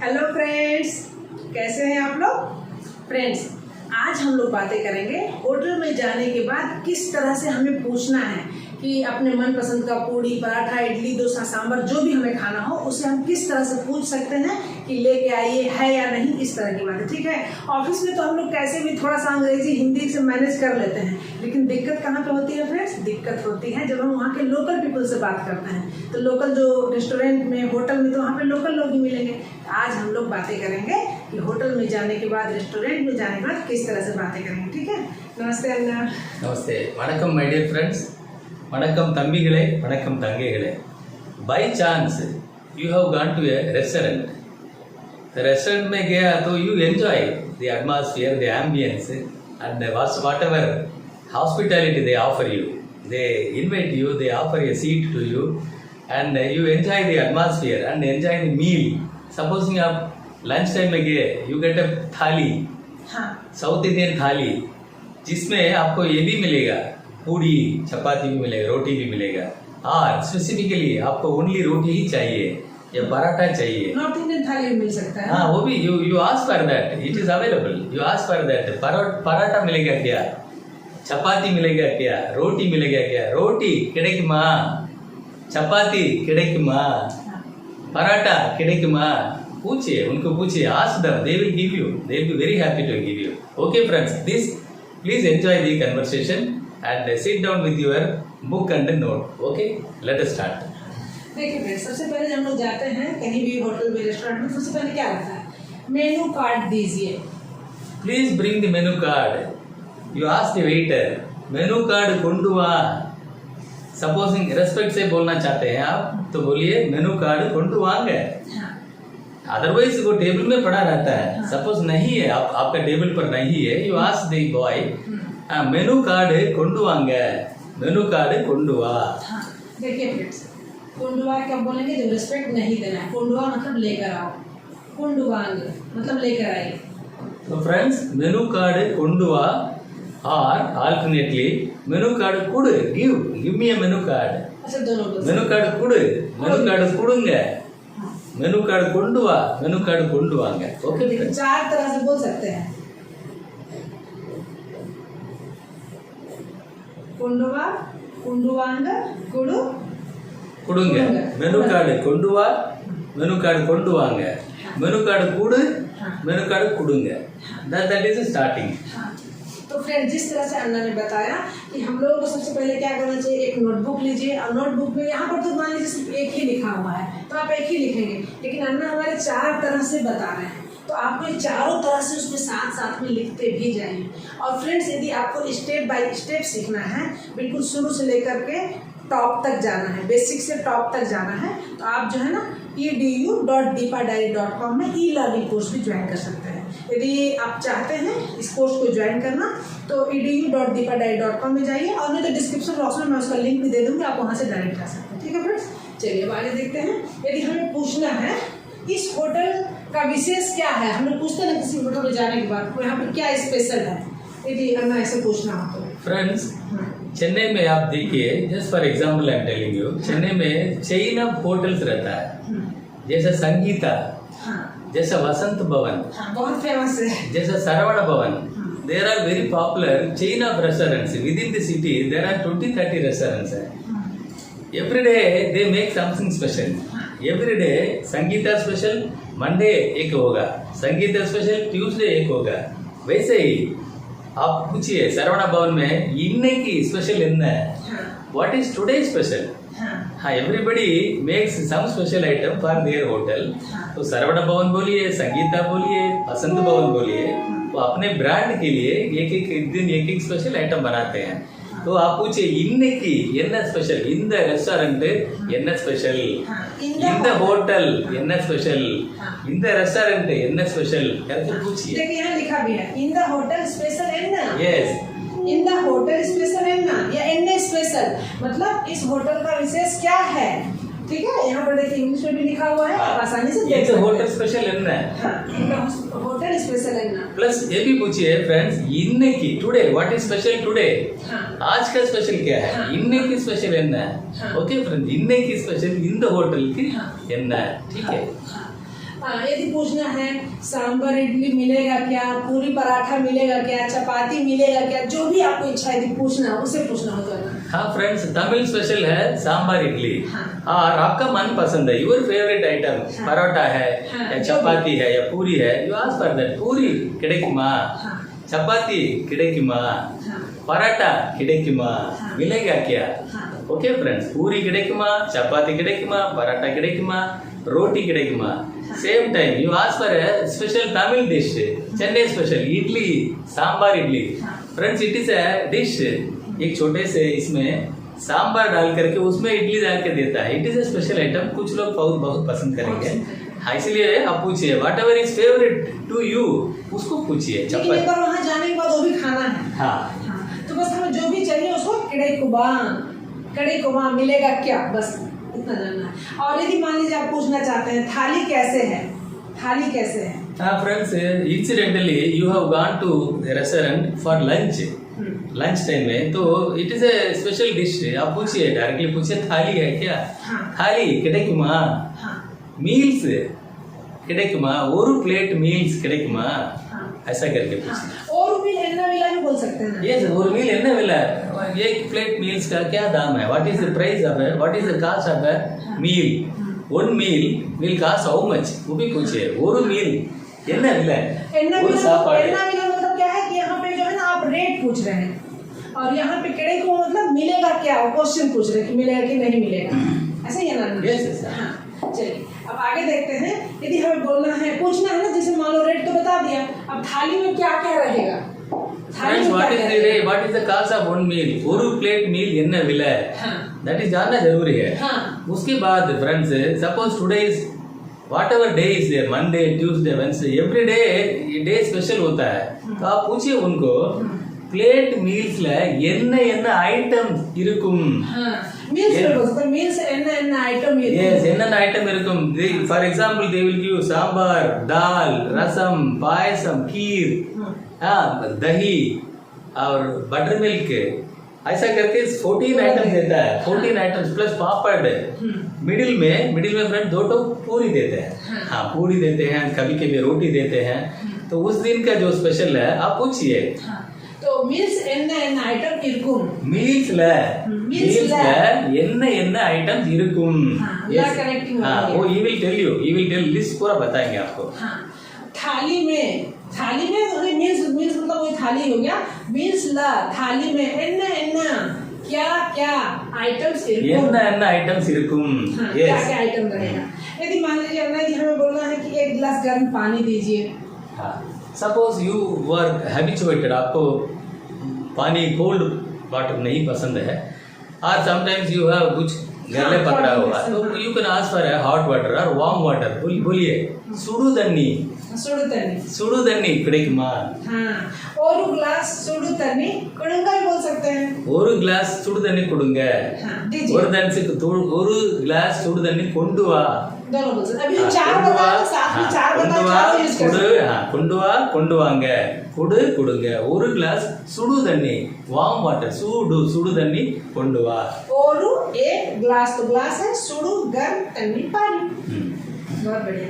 Hello friends, कैसे हैं आप लोग। फ्रेंड्स, आज हम लोग बातें करेंगे होटल में जाने के बाद किस तरह से हमें पूछना है कि अपने मनपसंद का पूड़ी, पराठा, इडली, डोसा, सांभर जो भी हमें खाना हो उसे हम किस तरह से पूछ सकते हैं कि लेके आइए, है या नहीं, इस तरह की बातें। ठीक है, ऑफिस में तो हम लोग कैसे भी थोड़ा सा अंग्रेजी हिंदी से मैनेज कर लेते हैं, लेकिन दिक्कत कहाँ पे होती है फ्रेंड्स? दिक्कत होती है जब हम वहाँ के लोकल पीपल से बात करते हैं। तो लोकल जो रेस्टोरेंट में, होटल में, तो वहाँ पे लोकल लोग ही मिलेंगे। आज हम लोग बातें करेंगे कि होटल में जाने के बाद, रेस्टोरेंट में जाने के बाद किस तरह से बातें करेंगे। ठीक है, नमस्ते अन्ना। नमस्ते, वणक्कम माय डियर फ्रेंड्स, वणक्कम तंबिगळे, वणक्कम तंगैगळे। By chance you have gone to a restaurant. The restaurant में गया तो you enjoy the atmosphere, the ambience and whatever hospitality they offer you. They invite you, they offer a seat to you and you enjoy the atmosphere and enjoy the meal. Supposing आप lunch time में गए, you get a थाली, south Indian थाली, जिसमें आपको ये भी मिलेगा, पूड़ी चपाती भी मिलेगा, रोटी भी मिलेगा, और स्पेसिफिकली आपको ओनली रोटी ही चाहिए या पराठा चाहिए। नॉर्थ इंडियन थाली भी मिल सकता है। हाँ, वो भी you ask for that, it is available. You ask for that. Paratha मिलेगा क्या, चपाती मिलेगा क्या, रोटी मिलेगा क्या, रोटी கிடைக்குமா, चपाती கிடைக்குமா, पराठा கிடைக்குமா, पूछिए, उनको पूछिए, ask them, they will give you, they will be very happy to give you. Okay friends, please enjoy the conversation and sit down with your book and note. Okay, let us start. देखिए friends, सबसे पहले जब हम लोग जाते हैं कहीं भी होटल में, रेस्टोरेंट में, सबसे पहले क्या रहता है? मेनू कार्ड दीजिए। Please bring the menu card. You ask the waiter, menu card கொண்டு வா। Supposing respect से बोलना चाहते हैं आप तो बोलिए मेनू कार्ड கொண்டு வாங்க। अदरवाइज वो टेबल में पड़ा रहता है। सपोज नहीं है, आपका टेबल पर नहीं है, you ask the boy, menu card கொண்டு வாங்க, मेनू कार्ड கொண்டு வா। देखिए फ्रेंड्स, कुंडुआ कब बोलेंगे? जब रिस्पेक्ट नहीं देना है। कुंडुआ मतलब लेकर आओ, कुंडुवांग मतलब लेकर आइए। तो फ्रेंड्स, मेनू कार्ड கொண்டு வா और अल्टरनेटली मेनू कार्ड கொடு, गिव मी अ मेनू कार्ड। अच्छा, दोनों बोल। मेनू कार्ड கொடு, मेनू कार्ड கொடுங்க, मेनू कार्ड கொண்டு வா, मेनू कार्ड கொண்டு வாங்க। ओके, चार तरह से बोल सकते हैं। कुंडुआ, कुंडुवांग, कुडु, கொடுங்க। मेनू कार्ड கொண்டு வா, मेनू कार्ड கொண்டு வாங்க, मेनू कार्ड கொடு, मेनू कार्ड கொடுங்க। That is starting. तो फ्रेंड, जिस तरह से अन्ना ने बताया कि हम लोगों को सबसे पहले क्या करना चाहिए, एक नोटबुक लीजिए और नोटबुक में यहाँ पर तो मान लीजिए सिर्फ एक ही लिखा हुआ है तो आप एक ही लिखेंगे, लेकिन अन्ना हमारे चार तरह से बता रहे हैं तो आपको ये चारों तरह से उसमें साथ साथ में लिखते भी जाइए। और फ्रेंड्स, यदि आपको स्टेप बाय स्टेप सीखना है, बिल्कुल शुरू से लेकर के टॉप तक जाना है, बेसिक से टॉप तक जाना है, तो आप जो है ना edu.deepadiary.com में ई लर्निंग कोर्स भी ज्वाइन कर सकते हैं। यदि आप चाहते हैं इस कोर्स को ज्वाइन करना तो edu.deepadiary.com में जाइए, और नहीं तो डिस्क्रिप्शन बॉक्स में मैं उसका लिंक भी दे दूँगी, आप वहाँ से डायरेक्ट जा सकते हैं। ठीक है फ्रेंड्स, चलिए अब आगे देखते हैं। यदि हमें पूछना है इस होटल का विशेष क्या है, हमें पूछते हैं किसी होटल में जाने के बाद यहाँ पर क्या स्पेशल है, यदि हमें ऐसे पूछना हो तो। फ्रेंड्स, चेन्नई में आप देखिए, just for example I am telling you, Chennai में चेन ऑफ होटल्स रहता है, जैसा संगीता, जैसा वसंत भवन, बहुत फेमस है, जैसा Saravana Bhavan. There are very popular chain of restaurants within the city. There are 20-30 restaurants है। Every day they make something special. Every day Sangeetha special, Monday एक होगा, संगीता स्पेशल ट्यूसडे एक होगा। वैसे ही आप पूछिए सरवण भवन में இன்னைக்கு स्पेशल என்ன, व्हाट इज टुडे स्पेशल। हाँ, everybody makes some special item for their hotel. तो सरवण भवन बोलिए, संगीता बोलिए, वसंत भवन बोलिए, वो अपने ब्रांड के लिए एक एक दिन एक एक स्पेशल आइटम बनाते हैं। तो आप पूछिए இன்னைக்கு என்ன ஸ்பெஷல், இந்த ரெஸ்டாரண்ட் என்ன ஸ்பெஷல், இந்த होटल என்ன ஸ்பெஷல், இந்த रेस्टोरेंट என்ன स्पेशल, करके पूछिए। देखिए यहाँ लिखा भी है इन द होटल स्पेशल एन्ना। Yes, in the hotel special एन्ना या एन्ने स्पेशल, मतलब इस होटल का विशेष क्या है। ठीक है, यहाँ पर देखिए इंग्लिश में भी लिखा हुआ है, आप आसानी से देख सकते हैं। होटल स्पेशल है। होटल स्पेशल है ना। प्लस ये भी पूछिए फ्रेंड्स, இன்னைக்கு today, what is special today, आज का स्पेशल क्या है, இன்னைக்கு स्पेशल है ना। ओके फ्रेंड्स, இன்னைக்கு स्पेशल இந்த होटल की है ना। ठीक है, यदि पूछना है सांभर इडली मिलेगा क्या, पूरी पराठा मिलेगा क्या, चपाती मिलेगा क्या, जो भी आपको इच्छा है यदि पूछना उसे पूछना होगा ना। हाँ फ्रेंड्स, तमिल स्पेशल है सांभर इडली। हाँ। और आपका मन पसंद है, योर फेवरेट आइटम, हाँ। परोठा है हाँ, या जो चपाती है या पूरी है, यू आस्क फॉर दैट। पूरी किडेकुमा, हाँ। चपाती किडेकुमा, हाँ। पराठा किडेकुमा, हाँ। मिलेगा क्या? हाँ। ओके फ्रेंड्स, पूरी किडेकुमा, चपाती किडेकुमा, पराठा किडेकुमा, रोटी किडेकुमा। Same time you ask for a special Tamil dish, Chennai special idli, sambar idli. Friends, it is a dish, एक छोटे से इसमें सांभर डाल करके उसमें इडली डाल के देता है। It is a special item, कुछ लोग बहुत पसंद करेंगे। हाँ, इसलिए आप पूछिए whatever is favourite to you, उसको पूछिए। लेकिन एक चपाती, बार वहाँ जाने के बाद वो भी खाना है। हाँ हाँ, तो बस हमें जो भी चाहिए उसको कड़े कुबा मिलेगा क्या, बस इतना जानना है। और यदि मान लीजिए आप पूछना चाहते हैं थाली कैसे है, थाली कैसे है। हाँ friends, incidentally you have gone to restaurant for lunch, lunch time में, तो it is a special dish. आप पूछिए, डायरेक्टली पूछिए थाली है क्या। हाँ। थाली किडेकुमा, हाँ। மீல்ஸ் கிடைக்குமா, ஒரு प्लेट மீல்ஸ் கிடைக்குமா, हाँ। ऐसा करके पूछिए। और मील एन्ना विला भी बोल सकते हैं ना। यस, ஒரு மீல் என்ன விலை, एक प्लेट मील्स का क्या दाम है, what is the price of it, what is the cost of a meal, one meal will cost how much, वो भी पूछिए। ஒரு மீல் என்ன விலை, एन्ना ஒரு सापाடு। विला मतलब क्या है कि यहाँ पे जो है ना आप रेट पूछ रहे हैं, और यहाँ पे कड़े को मतलब मिलेगा क्या, क्वेश्चन पूछ रहे हैं कि मिलेगा कि नहीं मिलेगा, ऐसा ही है ना। यस। हाँ, चलिए अब आगे देखते हैं। यदि हमें बोलना है, पूछना है ना, जैसे मान लो रेट तो बता दिया, अब थाली में क्या क्या रहेगा, थाली फ्रेंड्स, में व्हाट क्या इज क्या द रहेगा? Rate, what is the cost of one meal, ஒரு प्लेट मील என்ன விலை, हाँ। दैट इज जानना जरूरी है। हाँ। उसके बाद friends, suppose today is whatever day is there, Monday, Tuesday, Wednesday, every day special होता है, तो आप पूछिए उनको प्लेट மீல்ஸ்ல என்ன ஐட்டம் இருக்கும்। हाँ, मील्स पे बोल सकते हैं, मील्स एन्ना आइटम यस, என்னென்ன ஐட்டம் இருக்கும்। For example they will give sambar, dal, rasam, payasam, kheer, हाँ, दही और बटर मिल्क, ऐसा करके 14 आइटम देता है। 14 आइटम्स प्लस पापड़। मिडिल में फ्रेंड 2 पूरी देते हैं। हाँ, पूरी देते हैं, कभी कभी रोटी देते हैं। तो उस दिन का जो स्पेशल है आप पूछिए। हाँ, तो मील्स एन्ना आइटम इरुकुम, மீல்ஸ்ல என்ன ஐட்டம்ஸ் இருக்கும்। हाँ, ला कनेक्टिंग हो हाँ, गया। वो ही विल टेल लिस्ट पूरा बताएंगे आपको। हाँ, थाली में मील्स मतलब वही थाली हो गया। मील्स ला थाली में एन्ना क्या आइटम्स इरुकुम, என்ன ஐட்டம்ஸ் இருக்கும்। हाँ, Yes. क्या आइटम रहेगा। यदि मान लीजिए यदि हमें बोलना है कि 1 गिलास गर्म पानी दीजिए। हाँ, सपोज यू वर हैबिचुएटेड, आपको पानी कोल्ड वाटर नहीं पसंद है, और समटाइम्स यू हैव कुछ घर में पकड़ा हुआ, तो you can ask for hot water और वार्म वाटर। बोलिए सुडु तन्नी கிடைக்குமா। हाँ, और ग्लास सुडु तन्नी कुडुंगा भी बोल सकते हैं। ஒரு கிளாஸ் சுடு தண்ணி கொடுங்க, हाँ, दीजिए। ஒரு கிளாஸ் சுடு தண்ணி கொண்டு வா। दोनों बोल सकते हैं। अभी 4 बताया तो साथ में 4 बताया, चारों यूज कर सकते हैं। கொண்டு வாங்க, கொடுங்க, ஒரு கிளாஸ் சுடு தண்ணி, வார்ம் வாட்டர், சுடு தண்ணி கொண்டு வா। और 1 ग्लास, तो ग्लास है सुडु गर्म तन्नी पानी। बहुत बढ़िया।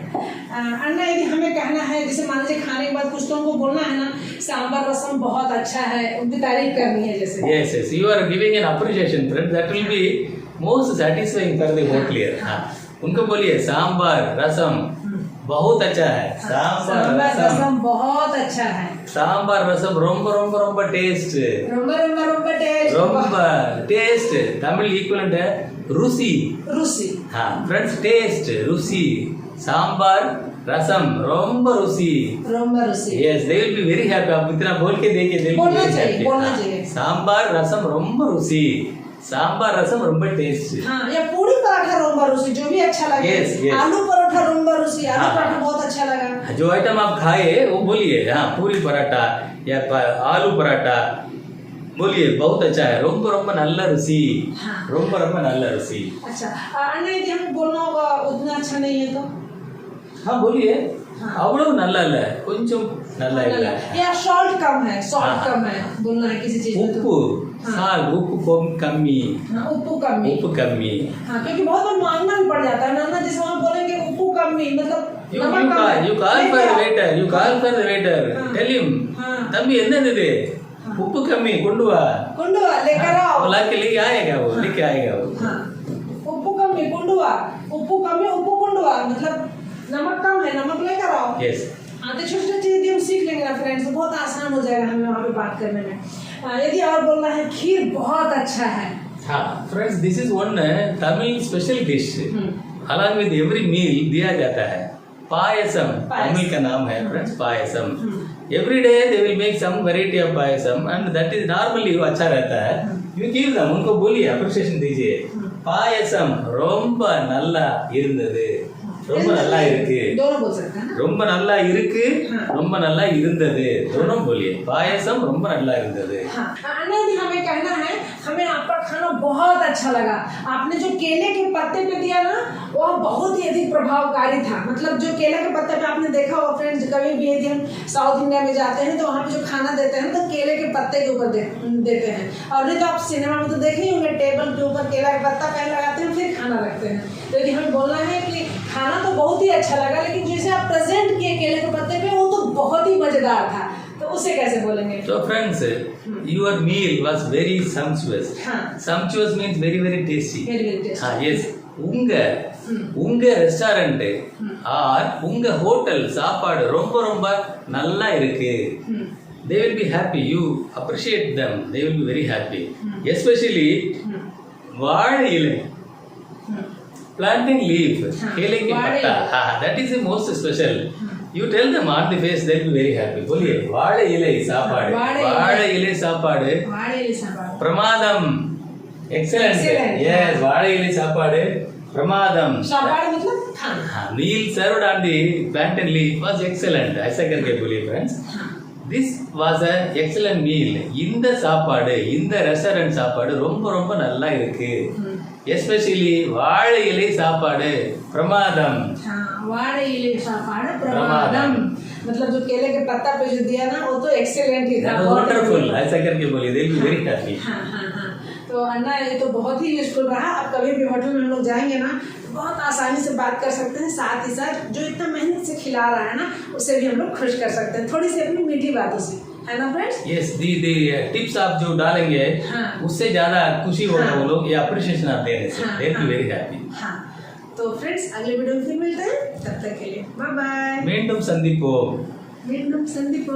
अन्ना, यदि हमें कहना है, जैसे मान लीजिए खाने के बाद कुछ तो हमको बोलना है ना, सांबर रसम बहुत अच्छा है, उनकी तारीफ करनी है जैसे। Yes, you are giving an appreciation, friend. That will be most satisfying for the hotelier. हाँ, उनको बोलिए सांबर रसम बहुत अच्छा है। सांबर रसम बहुत अच्छा है। सांबर रसम ரொம்ப टेस्ट, ரொம்ப टेस्ट। तमिल इक्वलेंट है रुसी। हाँ फ्रेंड्स, टेस्ट रुसी, सांबर रसम ரொம்ப रुसी। Yes, they will be very happy. आप इतना बोल के देखिए, बोलना चाहिए। सांबर रसम ரொம்ப रुसी, सांबर रसम ரொம்ப टेस्ट। हाँ, या पूरी पराठा रोम्बा रुसी, जो भी अच्छा लगे। Yes. आलू पराठा रोम्बा रुसी, आलू पराठा बहुत अच्छा लगा। जो आइटम आप खाए वो बोलिए। हाँ, पूरी पराठा या आलू पराठा बोलिए, बहुत अच्छा है, ரொம்ப நல்ல ருசி। हाँ। ரொம்ப நல்ல ருசி। अच्छा, अन्ना, यदि हमें बोलना होगा उतना अच्छा नहीं है तो हाँ बोलिए। हाँ। अவ்வளவு நல்லா இல்ல, கொஞ்சம் நல்லா இல்ல। या सॉल्ट कम है, हाँ। कम है, बोलना है किसी चीज में तो। उप्पू साल उप्पू कमी, हाँ, उप्पू कमी। हाँ, क्योंकि बहुत बार मांगना भी पड़ जाता है ना, जैसे वहाँ बोलेंगे उप्पू कमी, मतलब You नमक कम है। you call for the waiter. You call for the waiter. हाँ। Tell him. हाँ। तभी என்னது இது உப்பு कमी कुंडवा कुंडुआ लेकर आओ। वो लाके लेके आएगा वो लेके आएगा वो हाँ उप्पू कमी कुंडुआ उप्पू कमी उप्पू कुंडुआ मतलब नमक कम है नमक लेकर आओ। yes हाँ तो छोटी छोटी चीजें हम सीख लेंगे ना फ्रेंड्स तो बहुत आसान हो जाएगा हमें वहाँ पे बात करने में। यदि और बोलना है खीर बहुत अच्छा है। हाँ friends this is one Tamil special dish hmm. along with every meal दिया जाता है पायसम पायस। तमिल का नाम है friends payasam hmm. every day they will make some variety of payasam and that is normally वो अच्छा रहता है you give them उनको बोलिए appreciation दीजिए पायसम ரொம்ப நல்லா இருந்தது ரொம்ப நல்லா இருக்கு दोनों बोल सकते हैं ना। ரொம்ப நல்லா இருக்கு हाँ। ரொம்ப நல்லா இருந்தது दोनों बोलिए पायसम ரொம்ப நல்லா இருந்தது हाँ अन्ना जी हमें कहना है हमें आपका खाना बहुत अच्छा लगा। आपने जो केले के पत्ते पे दिया ना वह बहुत ही अधिक प्रभावकारी था। मतलब जो केले के पत्ते पे आपने देखा होगा फ्रेंड्स कभी भी यदि हम साउथ इंडिया में जाते हैं तो वहाँ पे जो खाना देते हैं तो केले के पत्ते के ऊपर देते हैं। और नहीं तो आप सिनेमा में तो देखे ही होंगे टेबल के ऊपर केला का पत्ता पहले लगाते हैं फिर खाना रखते हैं। तो यदि हमें बोलना है कि खाना तो बहुत ही अच्छा लगा लेकिन जैसे आप प्रेजेंट किए केले के पत्ते पे वो तो बहुत ही मजेदार था तो उसे कैसे बोलेंगे। so friends your meal was very sumptuous हाँ sumptuous means very very tasty very very tasty. हाँ yes உங்க ரெஸ்டாரண்ட் ஆர் உங்க ஹோட்டல் சாப்பாடு ரொம்ப ரொம்ப நல்லா இருக்கு they will be happy you appreciate them they will be very happy especially வாழை இலை planting leaf केले के पत्ता हाँ that is the most special you tell them on the face they will be very happy बोलिए வாழை இலை சாப்பாடு வாழை இலை சாப்பாடு வாழை இலை சாப்பாடு பிரமாதம் excellent Excellent. yes வாழை இலை சாப்பாடு பிரமாதம் சாப்பாடு मतलब खाना। हाँ, meal served on the plantain leaf was excellent ऐसा करके बोलिए friends this was a excellent meal இந்த சாப்பாடு இந்த ரெஸ்டாரண்ட் சாப்பாடு ரொம்ப ரொம்ப நல்லா இருக்கு எஸ்பெஷலி வாழை இலை சாப்பாடு பிரமாதம் हाँ वाड़े इले सापाड़ प्रमादम मतलब जो केले के पत्ता पे जो दिया ना वो तो एक्सेलेंट ही था वंडरफुल ऐसा करके बोलिए they will be very happy हाँ हाँ हाँ तो अन्ना ये तो बहुत ही यूजफुल रहा। अब कभी भी होटल में हम लोग जाएंगे ना तो बहुत आसानी से बात कर सकते हैं साथ ही साथ जो इतना मेहनत से खिला रहा है ना उसे भी हम लोग खुश कर सकते हैं थोड़ी सी अपनी मीठी बातों से है ना फ्रेंड्स। यस दी टिप्स आप जो डालेंगे हाँ। उससे ज्यादा खुशी होगा हाँ। वो लोग ये अप्रिशिएशन आप देने से हाँ, दे विल हाँ। बी वेरी हैप्पी हाँ तो फ्रेंड्स अगले वीडियो में फिर मिलते हैं तब तक के लिए बाय बाय மீண்டும் சந்திப்போம் मीண்டும் संदीप